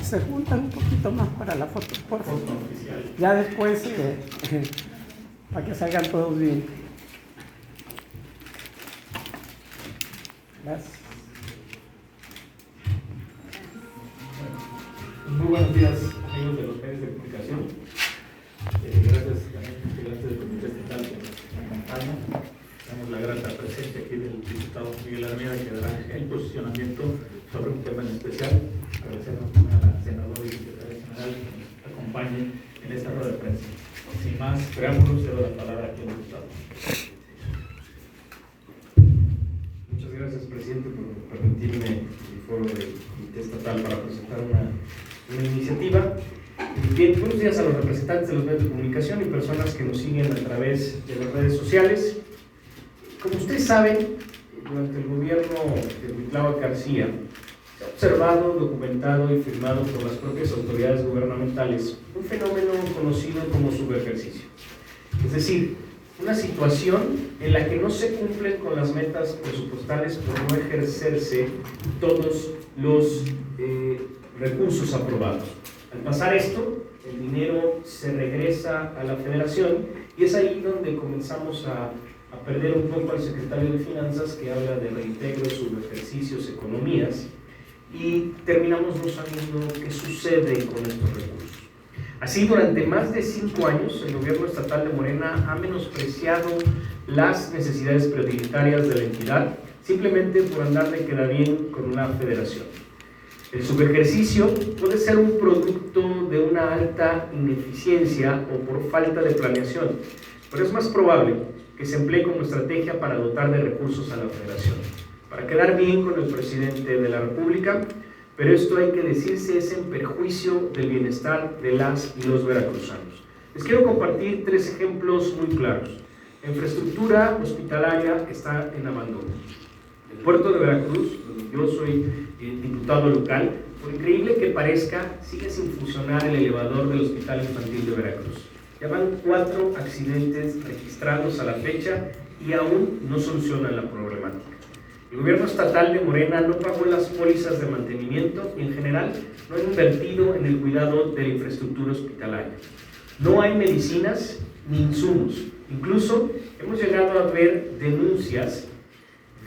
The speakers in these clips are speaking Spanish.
se juntan un poquito más para la foto, por favor. Ya después, para que salgan todos bien. Gracias. Muy buenos días, amigos de los medios de comunicación. Gracias del Comité Estatal por la campaña. Damos la grata presencia aquí del diputado Miguel Armida, que dará el posicionamiento sobre un tema en especial. Agradecemos a la senadora y secretaria general que nos acompañe en esta rueda de prensa. Sin más preámbulos, cedo la palabra aquí al diputado. Muchas gracias, presidente, por permitirme el foro del Comité Estatal para presentar una iniciativa. Bien, buenos días a los representantes de los medios de comunicación y personas que nos siguen a través de las redes sociales. Como ustedes saben, durante el gobierno de Cuitláhuac García se ha observado, documentado y firmado por las propias autoridades gubernamentales un fenómeno conocido como subejercicio. Es decir, una situación en la que no se cumplen con las metas presupuestales por no ejercerse todos los recursos aprobados. Al pasar esto, el dinero se regresa a la federación y es ahí donde comenzamos a perder un poco al secretario de Finanzas, que habla de reintegros, subejercicios, economías, y terminamos no sabiendo qué sucede con estos recursos. Así, durante más de 5 años, el gobierno estatal de Morena ha menospreciado las necesidades prioritarias de la entidad, simplemente por andar de queda bien con una federación. El subejercicio puede ser un producto de una alta ineficiencia o por falta de planeación, pero es más probable que se emplee como estrategia para dotar de recursos a la federación, para quedar bien con el presidente de la República, pero esto hay que decirse es en perjuicio del bienestar de las y los veracruzanos. Les quiero compartir 3 ejemplos muy claros. La infraestructura hospitalaria está en abandono. El puerto de Veracruz, donde yo soy diputado local, por increíble que parezca, sigue sin funcionar el elevador del Hospital Infantil de Veracruz. Ya van 4 accidentes registrados a la fecha y aún no solucionan la problemática. El gobierno estatal de Morena no pagó las pólizas de mantenimiento y en general no ha invertido en el cuidado de la infraestructura hospitalaria. No hay medicinas ni insumos. Incluso hemos llegado a ver denuncias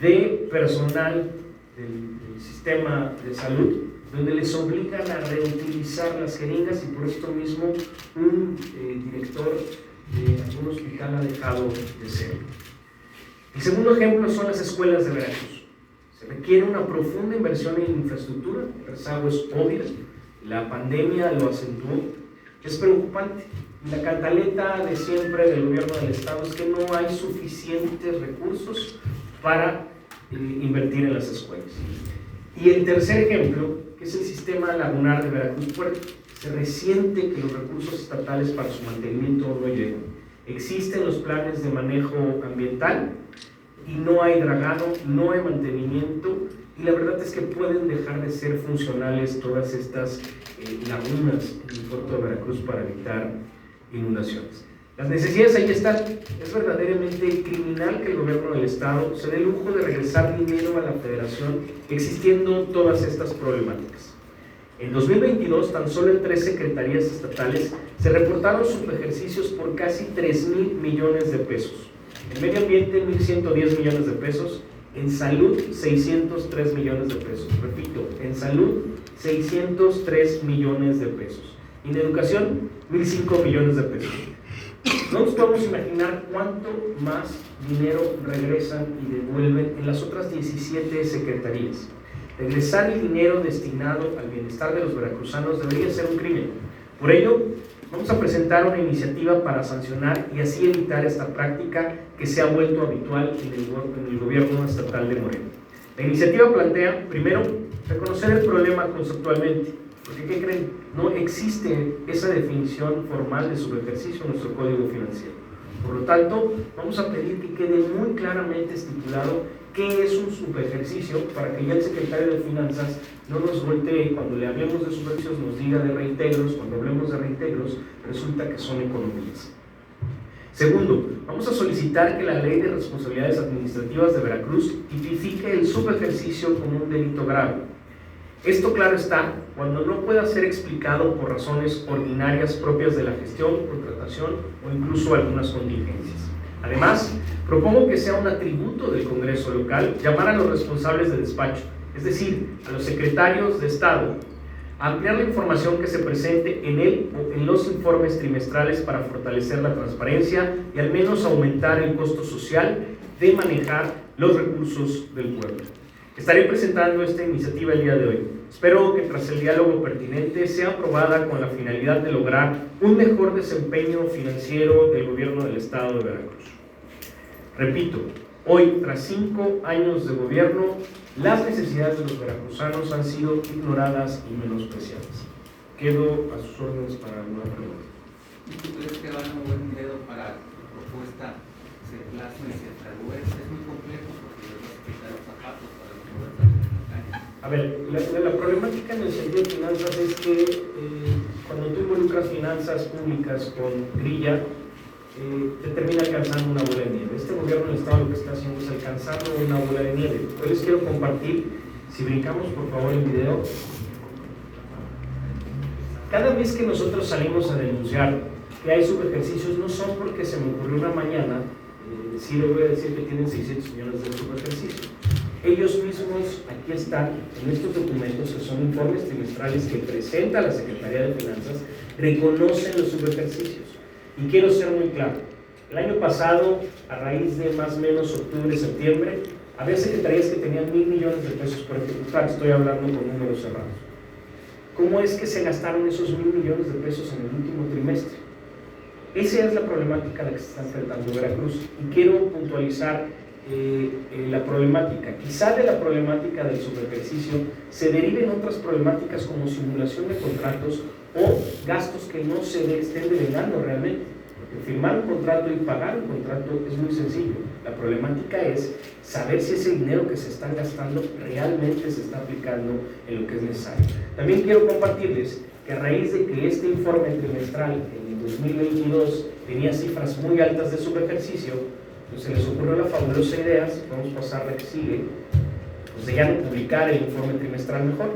de personal del sistema de salud donde les obligan a reutilizar las jeringas y por esto mismo un director de algún hospital ha dejado de ser. El segundo ejemplo son las escuelas de Veracruz. Se requiere una profunda inversión en infraestructura, el rezago es obvio, la pandemia lo acentuó, es preocupante. Y la cantaleta de siempre del gobierno del estado es que no hay suficientes recursos para invertir en las escuelas. Y el tercer ejemplo, que es el sistema lagunar de Veracruz Puerto, se resiente que los recursos estatales para su mantenimiento no llegan. Existen los planes de manejo ambiental y no hay dragado, no hay mantenimiento y la verdad es que pueden dejar de ser funcionales todas estas lagunas en el puerto de Veracruz para evitar inundaciones. Las necesidades ahí están. Es verdaderamente criminal que el gobierno del estado se dé el lujo de regresar dinero a la federación existiendo todas estas problemáticas. En 2022, tan solo en 3 secretarías estatales se reportaron subejercicios por casi 3,000 millones de pesos. En medio ambiente, 1,110 millones de pesos. En salud, 603 millones de pesos. Repito, en salud, 603 millones de pesos. Y en educación, 1,005 millones de pesos. No nos podemos imaginar cuánto más dinero regresan y devuelven en las otras 17 secretarías. Regresar el dinero destinado al bienestar de los veracruzanos debería ser un crimen. Por ello, vamos a presentar una iniciativa para sancionar y así evitar esta práctica que se ha vuelto habitual en el gobierno estatal de Morena. La iniciativa plantea, primero, reconocer el problema conceptualmente, porque ¿qué creen? No existe esa definición formal de subejercicio en nuestro Código Financiero. Por lo tanto, vamos a pedir que quede muy claramente estipulado qué es un subejercicio para que ya el secretario de Finanzas no nos voltee cuando le hablemos de subejercicios, nos diga de reintegros, cuando hablemos de reintegros resulta que son economías. Segundo, vamos a solicitar que la Ley de Responsabilidades Administrativas de Veracruz tipifique el subejercicio como un delito grave. Esto, claro está, cuando no pueda ser explicado por razones ordinarias propias de la gestión, contratación o incluso algunas contingencias. Además, propongo que sea un atributo del Congreso local llamar a los responsables de despacho, es decir, a los secretarios de Estado, a ampliar la información que se presente en él o en los informes trimestrales para fortalecer la transparencia y al menos aumentar el costo social de manejar los recursos del pueblo. Estaré presentando esta iniciativa el día de hoy. Espero que tras el diálogo pertinente sea aprobada con la finalidad de lograr un mejor desempeño financiero del gobierno del Estado de Veracruz. Repito, hoy, tras 5 años de gobierno, las necesidades de los veracruzanos han sido ignoradas y menospreciadas. Quedo a sus órdenes para alguna pregunta. ¿Y tú crees que van a mover un dedo para que tu propuesta se plasme y se traduzca? Es muy complejo porque les vas a quitar los zapatos para los mover también en la calle. A ver, la problemática en el sentido de finanzas es que cuando tú involucras finanzas públicas con grilla, te termina alcanzando una bola de nieve. Este gobierno del Estado lo que está haciendo es alcanzando una bola de nieve. Hoy les quiero compartir, si brincamos por favor el video, cada vez que nosotros salimos a denunciar que hay subejercicios, no son porque se me ocurrió una mañana sí les voy a decir que tienen 600 millones de subejercicio. Ellos mismos aquí están en estos documentos que son informes trimestrales que presenta la Secretaría de Finanzas, reconocen los subejercicios. Y quiero ser muy claro, el año pasado, a raíz de más o menos octubre, septiembre, había secretarías que tenían 1,000 millones de pesos por ejecutar, estoy hablando con números cerrados. ¿Cómo es que se gastaron esos 1,000 millones de pesos en el último trimestre? Esa es la problemática a la que se está enfrentando Veracruz. Y quiero puntualizar la problemática. Quizá de la problemática del subejercicio se deriven otras problemáticas como simulación de contratos o gastos que no se estén delegando realmente. Porque firmar un contrato y pagar un contrato es muy sencillo. La problemática es saber si ese dinero que se están gastando realmente se está aplicando en lo que es necesario. También quiero compartirles que a raíz de que este informe trimestral en el 2022 tenía cifras muy altas de subejercicio, pues se les ocurrió la fabulosa idea, si podemos pasar la que sigue, pues de ya no publicar el informe trimestral mejor,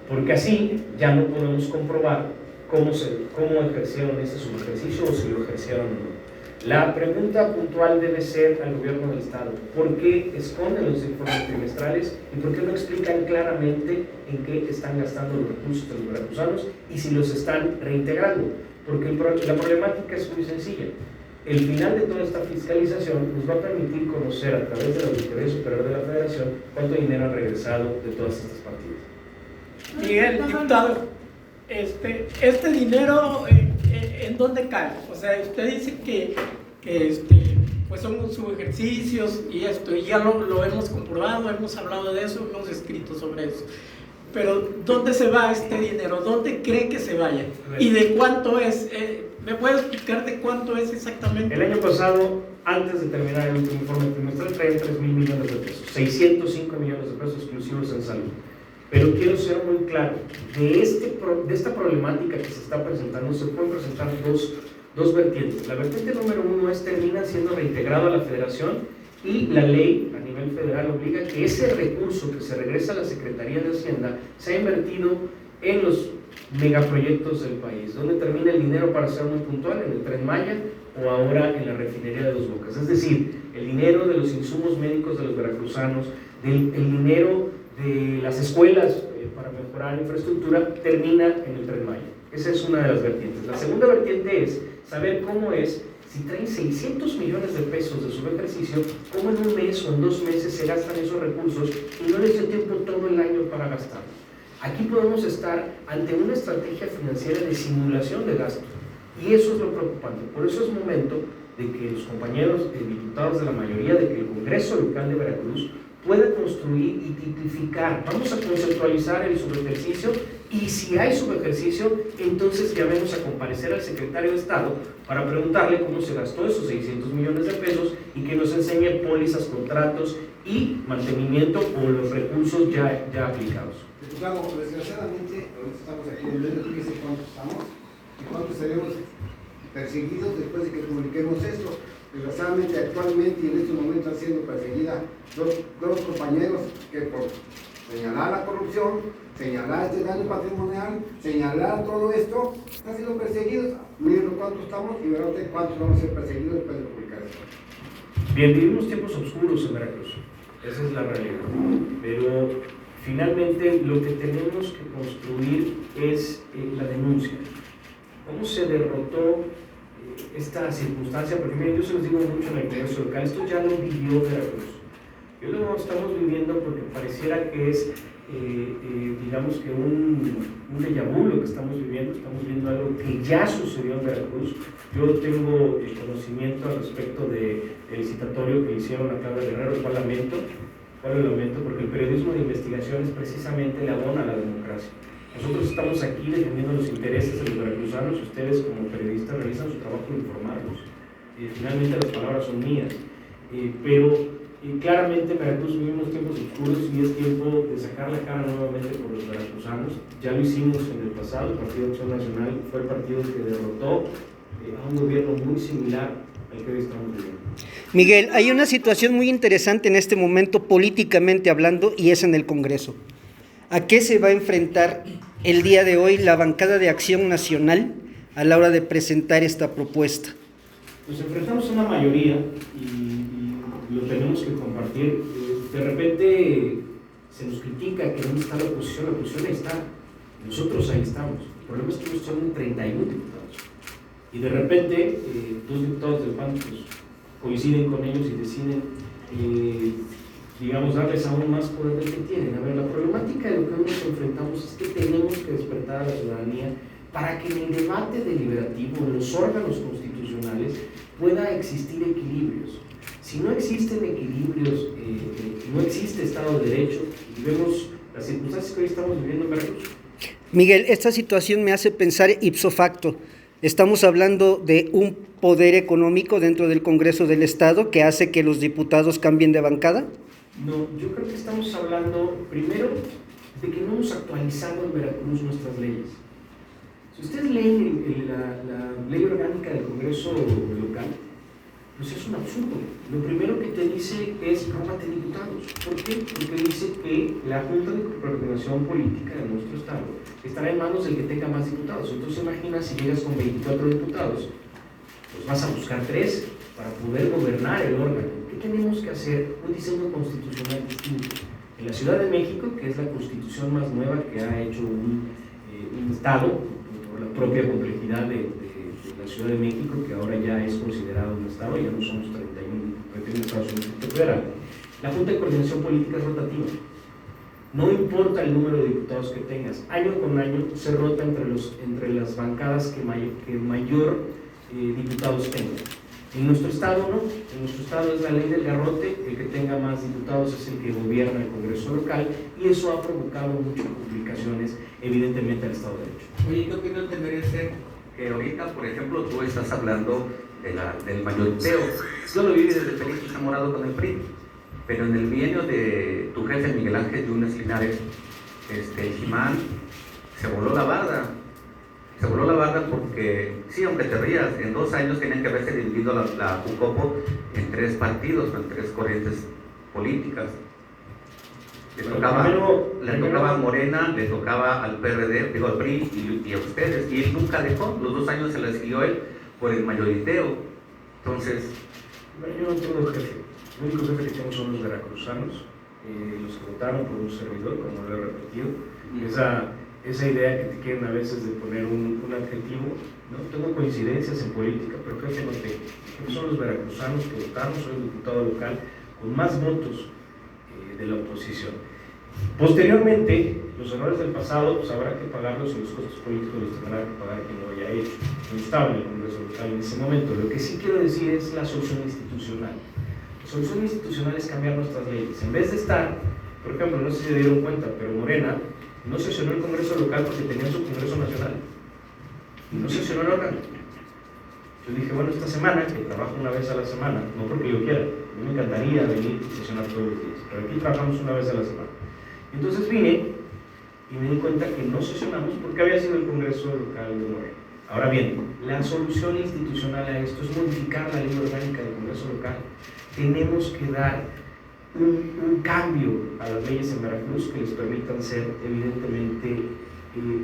porque así ya no podemos comprobar cómo ejercieron ese subejercicio o si lo ejercieron o no. La pregunta puntual debe ser al gobierno del Estado: ¿por qué esconden los informes trimestrales y por qué no explican claramente en qué están gastando los recursos de los veracruzanos y si los están reintegrando? Porque la problemática es muy sencilla. El final de toda esta fiscalización nos va a permitir conocer a través de la Auditoría Superior de la Federación cuánto dinero ha regresado de todas estas partidas. Miguel, diputado, este dinero, ¿en dónde cae? O sea, usted dice que pues son subejercicios y esto, y ya lo hemos comprobado, hemos hablado de eso, hemos escrito sobre eso. Pero, ¿dónde se va este dinero? ¿Dónde cree que se vaya? ¿Y de cuánto es? ¿Me puede explicar de cuánto es exactamente? El año pasado, antes de terminar el último informe trimestral, traían 3,000 millones de pesos, 605 millones de pesos exclusivos en salud. Pero quiero ser muy claro, de esta problemática que se está presentando, se pueden presentar dos vertientes. La vertiente número uno es termina siendo reintegrado a la Federación y la ley a nivel federal obliga que ese recurso que se regresa a la Secretaría de Hacienda sea invertido en los megaproyectos del país. ¿Dónde termina el dinero, para ser muy puntual? En el Tren Maya o ahora en la refinería de Dos Bocas. Es decir, el dinero de los insumos médicos de los veracruzanos, el dinero de las escuelas para mejorar la infraestructura, termina en el Tren Maya. Esa es una de las vertientes. La segunda vertiente es saber cómo es, si traen 600 millones de pesos de subejercicio, cómo en un mes o en 2 meses se gastan esos recursos y no les dio tiempo todo el año para gastarlos. Aquí podemos estar ante una estrategia financiera de simulación de gasto, y eso es lo preocupante. Por eso es momento de que los compañeros diputados de la mayoría, de que el Congreso local de Veracruz pueda construir y tipificar. Vamos a conceptualizar el subejercicio, y si hay subejercicio, entonces llamemos a comparecer al secretario de Estado para preguntarle cómo se gastó esos 600 millones de pesos y que nos enseñe pólizas, contratos y mantenimiento o los recursos ya aplicados. Diputado, desgraciadamente, ahorita estamos aquí en el fíjese cuántos estamos y cuántos seremos perseguidos después de que publiquemos esto. Desgraciadamente, actualmente y en estos momentos están siendo perseguidas dos compañeros que por señalar la corrupción, señalar este daño patrimonial, señalar todo esto, están siendo perseguidos. Miren cuántos estamos y verán ustedes cuántos vamos a ser perseguidos después de publicar esto. Bien, vivimos tiempos oscuros en Veracruz, esa es la realidad, pero finalmente lo que tenemos que construir es la denuncia. ¿Cómo se derrotó esta circunstancia? Porque miren, yo se los digo mucho en el Congreso local, esto ya lo vivió Veracruz. Yo lo estamos viviendo porque pareciera que es, digamos que un déjà vu lo que estamos viviendo algo que ya sucedió en Veracruz. Yo tengo conocimiento al respecto del citatorio que hicieron a Claudia Guerrero, el cual lamento, porque el periodismo de investigación es precisamente la abona a la democracia. Nosotros estamos aquí defendiendo los intereses de los veracruzanos, ustedes como periodistas realizan su trabajo de informarlos. Finalmente las palabras son mías, pero claramente en Veracruz vivimos tiempos oscuros y es tiempo de sacar la cara nuevamente por los veracruzanos. Ya lo hicimos en el pasado, el Partido Acción Nacional fue el partido que derrotó a un gobierno muy similar al que hoy estamos viviendo. Miguel, hay una situación muy interesante en este momento políticamente hablando y es en el Congreso. ¿A qué se va a enfrentar el día de hoy la bancada de Acción Nacional a la hora de presentar esta propuesta? Nos enfrentamos a una mayoría y lo tenemos que compartir. De repente se nos critica que dónde está la oposición ahí está, nosotros ahí estamos. El problema es que son 31 diputados y de repente dos diputados del PAN pues, coinciden con ellos y deciden digamos darles aún más poder del que tienen. A ver, la problemática de lo que hoy nos enfrentamos es que tenemos que despertar a la ciudadanía para que en el debate deliberativo, en los órganos constitucionales, pueda existir equilibrios. Si no existen equilibrios, no existe Estado de Derecho, y vemos las circunstancias que hoy estamos viviendo en Veracruz. Miguel, esta situación me hace pensar ipso facto. Estamos hablando de un poder económico dentro del Congreso del Estado que hace que los diputados cambien de bancada. No, yo creo que estamos hablando, primero, de que no hemos actualizado en Veracruz nuestras leyes. Si ustedes leen la ley orgánica del Congreso local, pues es un absurdo. Lo primero que te dice es róbate diputados. ¿Por qué? Porque dice que la Junta de Coordinación Política de nuestro Estado estará en manos del que tenga más diputados. Entonces imagina si llegas con 24 diputados, pues vas a buscar 3 para poder gobernar el órgano. ¿Qué tenemos que hacer? Un diseño constitucional distinto. En la Ciudad de México, que es la constitución más nueva que ha hecho un Estado, por la propia complejidad de la Ciudad de México, que ahora ya es considerado un Estado, ya no somos 31 Estados Unidos federal. La Junta de Coordinación Política es rotativa. No importa el número de diputados que tengas, año con año se rota entre las bancadas que mayor diputados tengan. En nuestro Estado no, en nuestro Estado es la ley del garrote, el que tenga más diputados es el que gobierna el Congreso local y eso ha provocado muchas complicaciones evidentemente al Estado de Derecho. Oye, ¿qué opinión te merece que ahorita, por ejemplo, tú estás hablando del mayoriteo? Yo lo viví desde feliz y enamorado con el PRI, pero en el bienio de tu jefe Miguel Ángel Yunes Linares, el Jimán se voló la barda. Se voló la barda porque, sí, aunque te rías, en 2 años tenían que haberse dividido la Jucopo en 3 partidos, en 3 corrientes políticas. Le tocaba a Morena, le tocaba al PRD, digo al PRI y a ustedes, y él nunca dejó. Los 2 años se le siguió él por el mayoriteo. Entonces, yo no tengo jefe. El único jefe que tengo son los veracruzanos, los que votaron por un servidor, como lo he repetido. Esa idea que te quieren a veces de poner un adjetivo, ¿no? Tengo coincidencias en política, pero jefe no tengo. Jefe son los veracruzanos que votaron, soy el diputado local con más votos de la oposición. Posteriormente, los errores del pasado, pues habrá que pagarlos y los costos políticos los tendrá que pagar quien lo haya hecho. No estaba en el Congreso local en ese momento. Lo que sí quiero decir es la solución institucional. La solución institucional es cambiar nuestras leyes. En vez de estar, por ejemplo, no sé si se dieron cuenta, pero Morena no sesionó el Congreso local porque tenía su Congreso nacional. Y no sesionó el órgano. Yo dije, bueno, esta semana, que trabajo una vez a la semana, no porque yo quiera, a mí me encantaría venir y sesionar todos los días, pero aquí trabajamos una vez a la semana. Entonces vine y me di cuenta que no sesionamos porque había sido el Congreso local de Morena. Ahora bien, la solución institucional a esto es modificar la ley orgánica del Congreso local. Tenemos que dar un cambio a las leyes en Veracruz que les permitan ser evidentemente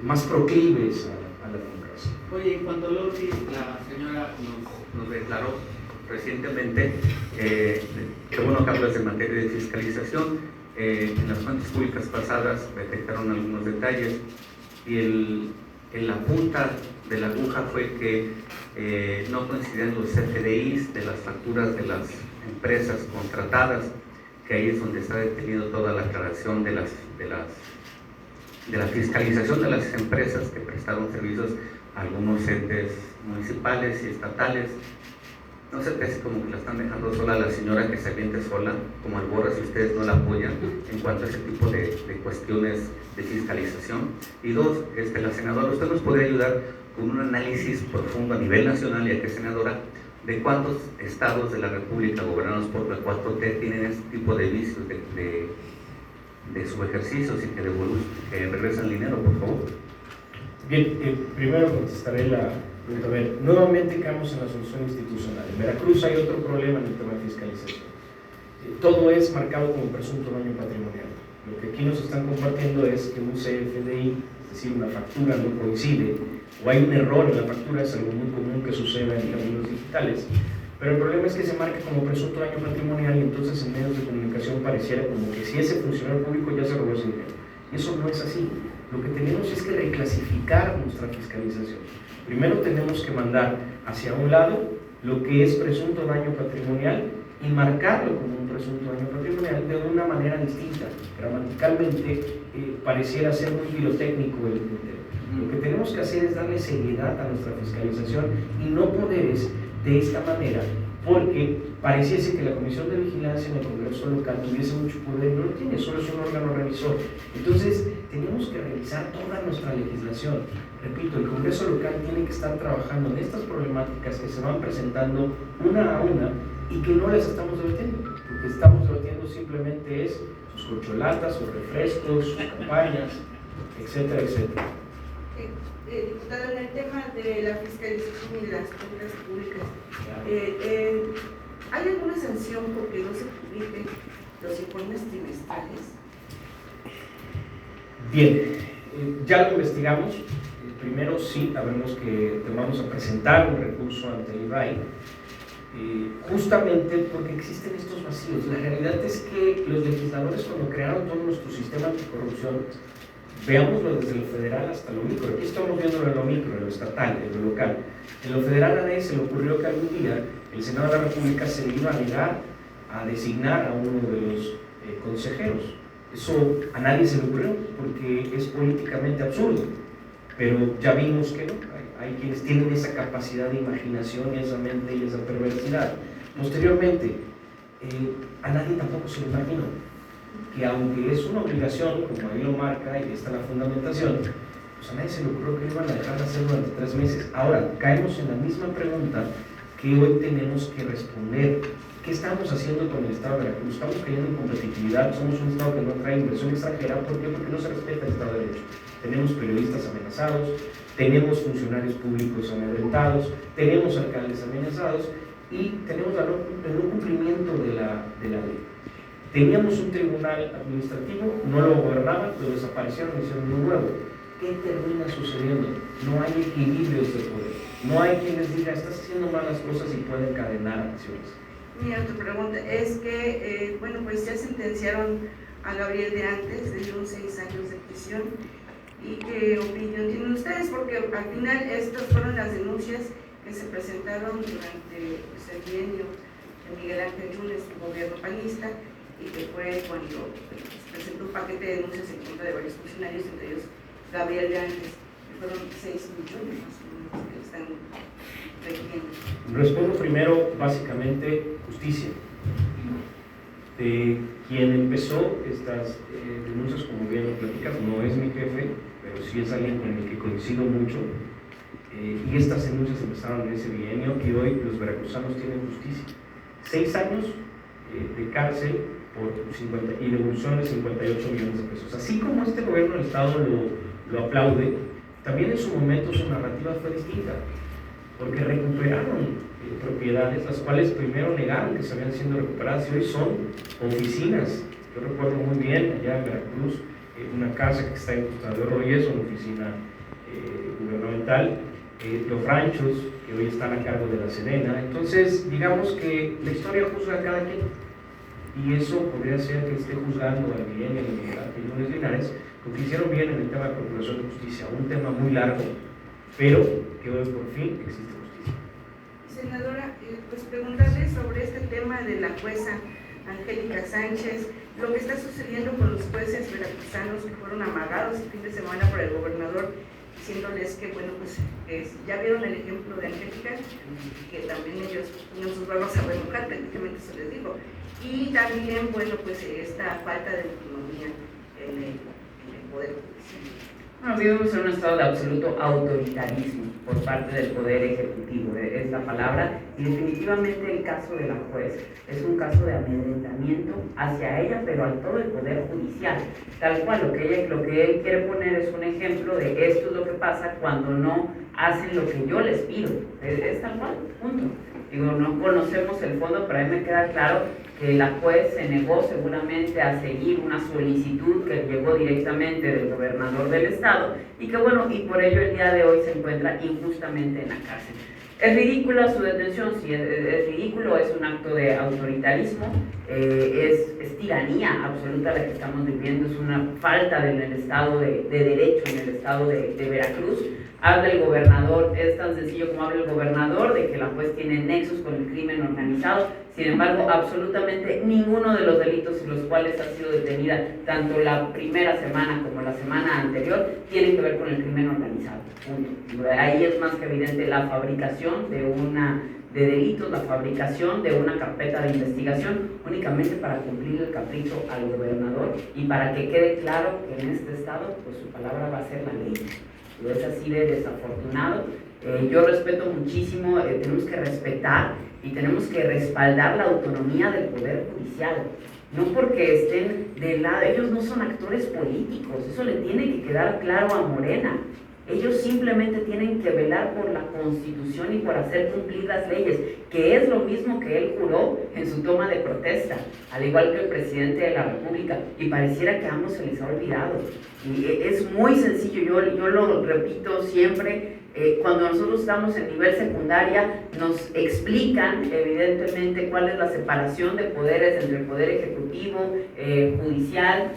más proclives a la democracia. Oye, cuando Loti, la señora nos declaró recientemente, que bueno que hablas de materia de fiscalización, en las fuentes públicas pasadas detectaron algunos detalles y en la punta de la aguja fue que no coincidían los CFDIs de las facturas de las empresas contratadas, que ahí es donde está detenido toda la aclaración de la fiscalización de las empresas que prestaron servicios a algunos entes municipales y estatales. No sé, casi como que la están dejando sola a la señora, que se aviente sola, como Albora, si ustedes no la apoyan en cuanto a ese tipo de cuestiones de fiscalización. Y dos, la senadora, ¿usted nos podría ayudar con un análisis profundo a nivel nacional, ya que es senadora, de cuántos estados de la República gobernados por la 4T tienen este tipo de vicios de subejercicios y que regresan el dinero, por favor? Bien, primero contestaré la pregunta. A ver, nuevamente caemos en la solución institucional. En Veracruz hay otro problema en el tema de fiscalización. Todo es marcado como presunto daño patrimonial. Lo que aquí nos están compartiendo es que un CFDI, es decir, una factura no coincide, o hay un error en la factura, es algo muy común que suceda en caminos digitales, pero el problema es que se marca como presunto daño patrimonial y entonces en medios de comunicación pareciera como que si ese funcionario público ya se robó ese dinero. Y eso no es así. Lo que tenemos es que reclasificar nuestra fiscalización. Primero tenemos que mandar hacia un lado lo que es presunto daño patrimonial y marcarlo como un presunto daño patrimonial de una manera distinta. Gramaticalmente pareciera ser muy pirotécnico el tema. Lo que tenemos que hacer es darle seriedad a nuestra fiscalización y no poderes de esta manera, porque pareciese que la Comisión de Vigilancia en el Congreso local tuviese mucho poder, no lo tiene, solo es un órgano revisor. Entonces, tenemos que revisar toda nuestra legislación. Repito, el Congreso local tiene que estar trabajando en estas problemáticas que se van presentando una a una y que no las estamos debatiendo. Lo que estamos debatiendo simplemente es sus corcholatas, sus refrescos, sus campañas, etcétera, etcétera. Diputado, en el tema de la fiscalización y las cuentas públicas, ¿hay alguna sanción porque no se publiquen los informes trimestrales? Bien, ya lo investigamos. Primero sí, sabemos que vamos a presentar un recurso ante el IBAI, justamente porque existen estos vacíos. La realidad es que los legisladores, cuando crearon todo nuestro sistema anticorrupción, veámoslo desde lo federal hasta lo micro. Aquí estamos viendo lo micro, lo estatal, lo local. En lo federal a nadie se le ocurrió que algún día el Senado de la República se le iba a negar a designar a uno de los consejeros. Eso a nadie se le ocurrió porque es políticamente absurdo. Pero ya vimos que no, hay quienes tienen esa capacidad de imaginación y esa mente y esa perversidad. Posteriormente, a nadie tampoco se le imaginó que aunque es una obligación, como ahí lo marca y está la fundamentación, pues a nadie se le ocurrió que iban a dejar de hacer durante 3 meses. Ahora, caemos en la misma pregunta que hoy tenemos que responder. ¿Qué estamos haciendo con el Estado de Veracruz? Estamos cayendo en competitividad, somos un Estado que no trae inversión extranjera. ¿Por qué? Porque no se respeta el Estado de Derecho. Tenemos periodistas amenazados, tenemos funcionarios públicos amedrentados, tenemos alcaldes amenazados y tenemos el no cumplimiento de la ley. Teníamos un tribunal administrativo, no lo gobernaban, lo desaparecieron, hicieron uno nuevo. ¿Qué termina sucediendo? No hay equilibrios de poder. No hay quien les diga, estás haciendo malas cosas y puede encadenar acciones. Mi otra pregunta es que, bueno, pues ya sentenciaron a Gabriel de Antes, le dieron 6 años de prisión. ¿Y qué opinión tienen ustedes? Porque al final estas fueron las denuncias que se presentaron durante el bienio de Miguel Ángel Yunes, su gobierno panista, y que fue cuando se presentó un paquete de denuncias en contra de varios funcionarios, entre ellos Gabriel de Antes, que fueron 6 millones más o menos que están requiriendo. Respondo primero, básicamente, justicia. De quien empezó estas denuncias, como bien lo platicas, no es mi jefe, pero sí es alguien con el que coincido mucho. Y estas denuncias empezaron en ese bienio y hoy los veracruzanos tienen justicia. 6 años de cárcel y devolución de 58 millones de pesos. Así como este gobierno del Estado lo aplaude, también en su momento su narrativa fue distinta, porque recuperaron propiedades, las cuales primero negaron que se habían sido recuperadas y hoy son oficinas. Yo recuerdo muy bien allá en Veracruz, una casa que está en Costa de Oro y es una oficina gubernamental, los ranchos que hoy están a cargo de la Sedena. Entonces, digamos que la historia juzga a cada quien, y eso podría ser que esté juzgando al bien y a Quiñones Linares, porque hicieron bien en el tema de Procuración de Justicia, un tema muy largo, pero que hoy por fin existe justicia. Senadora, pues preguntarle sobre este tema de la jueza Angélica Sánchez, lo que está sucediendo con los jueces veracruzanos que fueron amagados el fin de semana por el gobernador, diciéndoles que, bueno, pues ya vieron el ejemplo de Angélica, que también ellos no nos vamos a remojar, prácticamente se les dijo, y también, bueno, pues esta falta de autonomía en el Poder Judicial. Bueno, vivimos en un estado de absoluto autoritarismo por parte del Poder Ejecutivo, es la palabra, y definitivamente el caso de la juez es un caso de amedrentamiento hacia ella, pero a todo el Poder Judicial. Tal cual, lo que él quiere poner es un ejemplo de esto es lo que pasa cuando no hacen lo que yo les pido. Es tal cual, punto. Digo, no conocemos el fondo, pero a mí me queda claro que la juez se negó seguramente a seguir una solicitud que llegó directamente del gobernador del estado y que bueno, y por ello el día de hoy se encuentra injustamente en la cárcel. ¿Es ridícula su detención? Sí, es ridículo, es un acto de autoritarismo, es tiranía absoluta la que estamos viviendo, es una falta en el estado de derecho, en el estado de Veracruz. Habla el gobernador, es tan sencillo como habla el gobernador de que la juez tiene nexos con el crimen organizado. Sin embargo, absolutamente ninguno de los delitos en los cuales ha sido detenida, tanto la primera semana como la semana anterior, tienen que ver con el crimen organizado. Punto. Ahí es más que evidente la fabricación de delitos, la fabricación de una carpeta de investigación únicamente para cumplir el capricho al gobernador y para que quede claro que en este estado pues su palabra va a ser la ley. Es así de desafortunado. Yo respeto muchísimo, tenemos que respetar y tenemos que respaldar la autonomía del Poder Judicial. No porque estén de lado, ellos no son actores políticos, eso le tiene que quedar claro a Morena. Ellos simplemente tienen que velar por la Constitución y por hacer cumplir las leyes, que es lo mismo que él juró en su toma de protesta, al igual que el presidente de la República, y pareciera que a ambos se les ha olvidado. Y es muy sencillo, yo lo repito siempre, cuando nosotros estamos en nivel secundaria nos explican evidentemente cuál es la separación de poderes entre el Poder Ejecutivo, Judicial,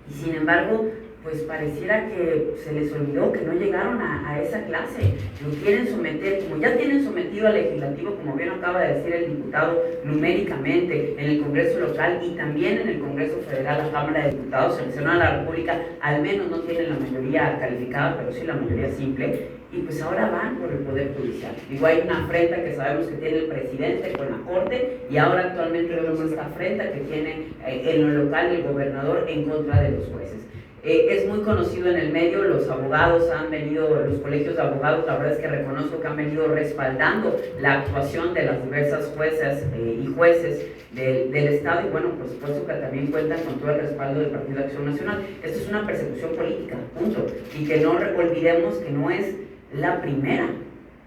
y sin embargo, pues pareciera que se les olvidó, que no llegaron a esa clase. Lo quieren someter, como ya tienen sometido al legislativo, como bien acaba de decir el diputado, numéricamente en el Congreso local y también en el Congreso Federal, la Cámara de Diputados, el Senado de la República, al menos no tienen la mayoría calificada, pero sí la mayoría simple. Y pues ahora van por el Poder Judicial. Digo, hay una afrenta que sabemos que tiene el presidente con la Corte y ahora actualmente vemos esta afrenta que tiene en lo local el gobernador en contra de los jueces. Es muy conocido en el medio, los abogados han venido, los colegios de abogados, la verdad es que reconozco que han venido respaldando la actuación de las diversas juezas y jueces del Estado y bueno, por supuesto que también cuentan con todo el respaldo del Partido de Acción Nacional. Esto es una persecución política, punto, y que no olvidemos que no es la primera.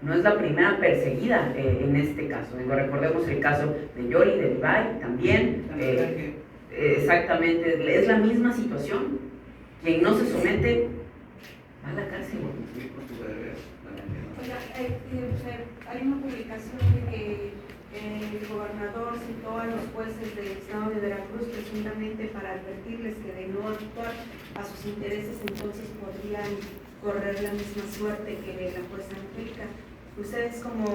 No es la primera perseguida en este caso. Digo, recordemos el caso de Yoli, de Levi, también. Exactamente, es la misma situación. Quien no se somete va a la cárcel. Oiga, hay una publicación de que el gobernador citó a los jueces del estado de Veracruz presuntamente para advertirles que de no actuar a sus intereses entonces podrían correr la misma suerte que la jueza Angélica. ¿Ustedes como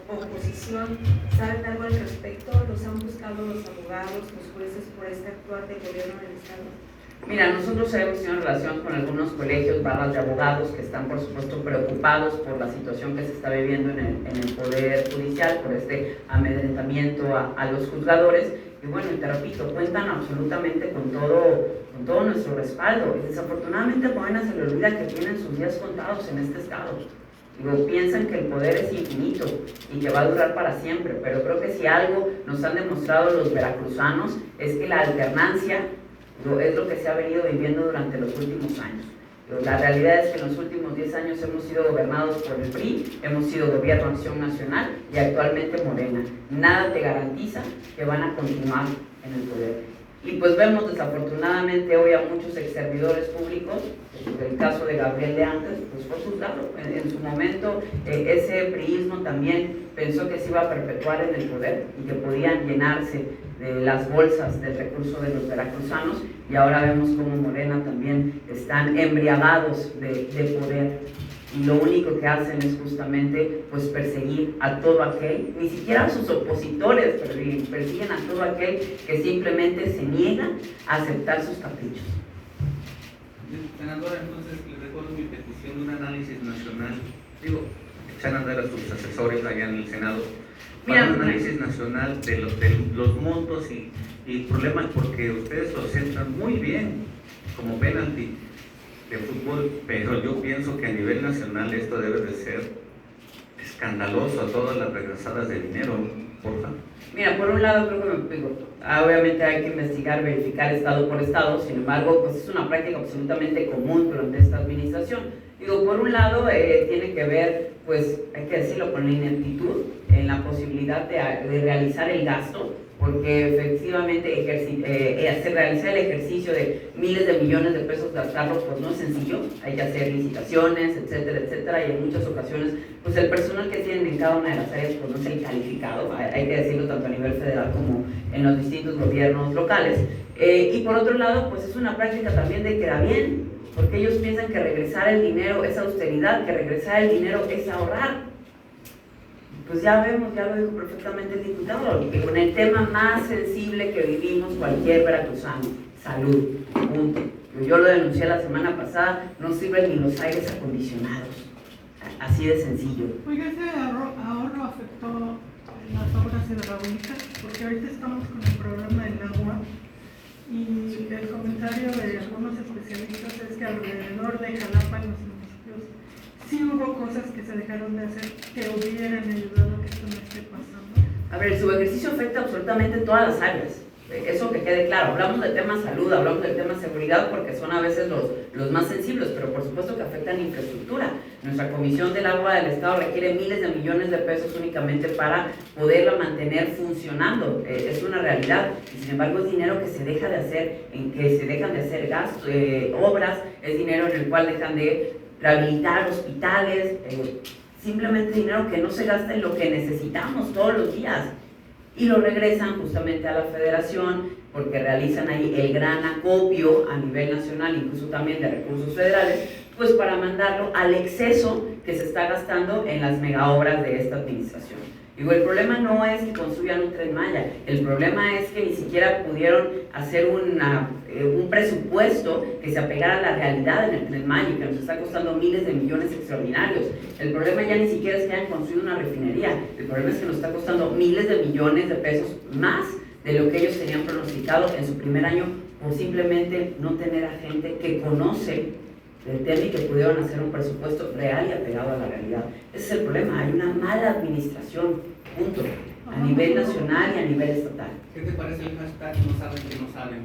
oposición saben algo al respecto? ¿Los han buscado los abogados, los jueces por este actuar del gobierno del estado? Mira, nosotros hemos tenido relación con algunos colegios, barras de abogados que están por supuesto preocupados por la situación que se está viviendo en el Poder Judicial, por este amedrentamiento a los juzgadores. Y bueno, te repito, cuentan absolutamente con todo nuestro respaldo. Y desafortunadamente a Morena se le olvida que tienen sus días contados en este estado. Digo, piensan que el poder es infinito y que va a durar para siempre, pero creo que si algo nos han demostrado los veracruzanos es que la alternancia es lo que se ha venido viviendo durante los últimos años. La realidad es que en los últimos 10 años hemos sido gobernados por el PRI, hemos sido Gobierno de Acción Nacional y actualmente Morena. Nada te garantiza que van a continuar en el poder. Y pues vemos desafortunadamente hoy a muchos exservidores públicos, el caso de Gabriel de antes, pues fue juzgado. En su momento ese priismo también pensó que se iba a perpetuar en el poder y que podían llenarse de las bolsas del recurso de los veracruzanos, y ahora vemos como Morena también están embriagados de poder. Y lo único que hacen es justamente pues perseguir a todo aquel, ni siquiera a sus opositores, persiguen a todo aquel que simplemente se niega a aceptar sus caprichos. Senadora, entonces le recuerdo mi petición de un análisis nacional, digo, echan a andar a sus asesores allá en el Senado, para un análisis nacional de los montos y problemas, porque ustedes lo centran muy bien como penalti de fútbol, pero yo pienso que a nivel nacional esto debe de ser escandaloso a todas las regresadas de dinero, por favor. Mira, por un lado creo que obviamente hay que investigar, verificar estado por estado, sin embargo, pues es una práctica absolutamente común durante esta administración. Digo, por un lado tiene que ver, pues hay que decirlo, con la ineptitud en la posibilidad de realizar el gasto, porque efectivamente realizar el ejercicio de miles de millones de pesos, gastarlos, pues no es sencillo, hay que hacer licitaciones, etcétera, etcétera, y en muchas ocasiones, pues el personal que tienen en cada una de las áreas, pues no es el calificado, hay que decirlo tanto a nivel federal como en los distintos gobiernos locales, y por otro lado, pues es una práctica también de queda bien, porque ellos piensan que regresar el dinero es austeridad, que regresar el dinero es ahorrar. Pues ya vemos, ya lo dijo perfectamente el diputado, que con el tema más sensible que vivimos cualquier veracruzano, salud, punto. Yo lo denuncié la semana pasada, no sirven ni los aires acondicionados, así de sencillo. Oiga, ese ahorro afectó las obras hidráulicas, porque ahorita estamos con el problema del agua, y el comentario de algunos especialistas es que alrededor de Jalapa, en los municipios, sí hubo cosas que se dejaron de hacer que hubieran ayudado a que esto no esté pasando. A ver, el subejercicio afecta absolutamente todas las áreas. Eso que quede claro. Hablamos del tema salud, hablamos del tema seguridad, porque son a veces los más sensibles, pero por supuesto que afectan la infraestructura. Nuestra Comisión del Agua del Estado requiere miles de millones de pesos únicamente para poderla mantener funcionando. Es una realidad. Y sin embargo es dinero que se deja de hacer, en que se dejan de hacer gastos, obras, es dinero en el cual dejan de rehabilitar hospitales, simplemente dinero que no se gasta en lo que necesitamos todos los días. Y lo regresan justamente a la federación porque realizan ahí el gran acopio a nivel nacional, incluso también de recursos federales, pues para mandarlo al exceso que se está gastando en las megaobras de esta administración. Digo, el problema no es que construyan un Tren Maya, el problema es que ni siquiera pudieron hacer un presupuesto que se apegara a la realidad en el Tren Maya y que nos está costando miles de millones extraordinarios. El problema ya ni siquiera es que hayan construido una refinería, el problema es que nos está costando miles de millones de pesos más de lo que ellos tenían pronosticado en su primer año por simplemente no tener a gente que conoce del tema y que pudieron hacer un presupuesto real y apegado a la realidad. Ese es el problema, hay una mala administración, punto, a nivel nacional y a nivel estatal. ¿Qué te parece el hashtag no saben que no saben?